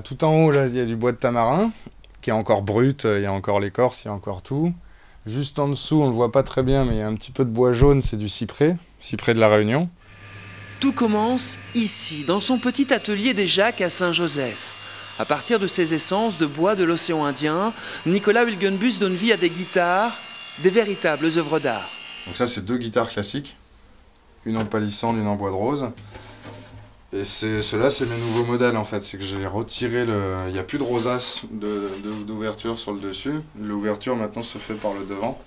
Tout en haut, là, il y a du bois de tamarin, qui est encore brut, il y a encore l'écorce, il y a encore tout. Juste en dessous, on le voit pas très bien, mais il y a un petit peu de bois jaune, c'est du cyprès de la Réunion. Tout commence ici, dans son petit atelier des Jacques à Saint-Joseph. À partir de ces essences de bois de l'océan Indien, Nicolas Wilgenbus donne vie à des guitares, des véritables œuvres d'art. Donc ça, c'est 2 guitares classiques, une en palissandre, une en bois de rose. Et ceux-là, c'est mes nouveaux modèles en fait. C'est que j'ai retiré il n'y a plus de rosace d'ouverture sur le dessus. L'ouverture maintenant se fait par le devant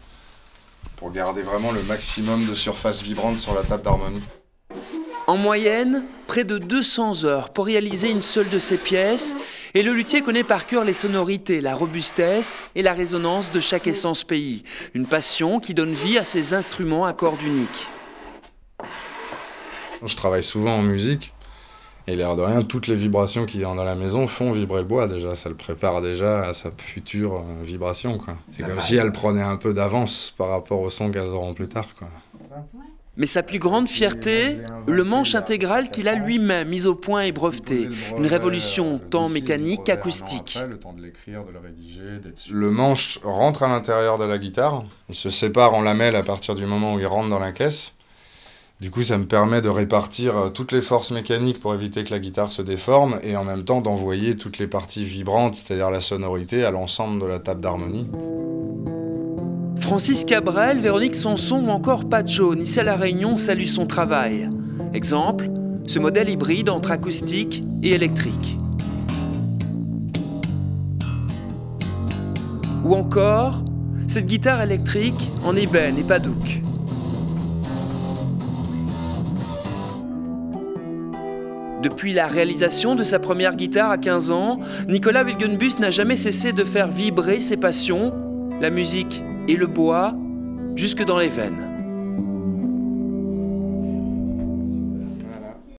pour garder vraiment le maximum de surface vibrante sur la table d'harmonie. En moyenne, près de 200 heures pour réaliser une seule de ces pièces, et le luthier connaît par cœur les sonorités, la robustesse et la résonance de chaque essence pays. Une passion qui donne vie à ces instruments à cordes uniques. Je travaille souvent en musique. Et l'air de rien, toutes les vibrations qu'il y a dans la maison font vibrer le bois déjà. Ça le prépare déjà à sa future vibration, quoi. C'est comme si elle prenait un peu d'avance par rapport au son qu'elles auront plus tard, quoi. Mais sa plus grande fierté, le manche intégral qu'il a lui-même mis au point et breveté. Une révolution tant mécanique qu'acoustique. Le manche rentre à l'intérieur de la guitare. Il se sépare en lamelles à partir du moment où il rentre dans la caisse. Du coup, ça me permet de répartir toutes les forces mécaniques pour éviter que la guitare se déforme et en même temps d'envoyer toutes les parties vibrantes, c'est-à-dire la sonorité, à l'ensemble de la table d'harmonie. Francis Cabrel, Véronique Sanson ou encore Pat Jaune, ici à La Réunion, saluent son travail. Exemple, ce modèle hybride entre acoustique et électrique. Ou encore, cette guitare électrique en ébène et padouk. Depuis la réalisation de sa première guitare à 15 ans, Nicolas Wilgenbus n'a jamais cessé de faire vibrer ses passions, la musique et le bois, jusque dans les veines.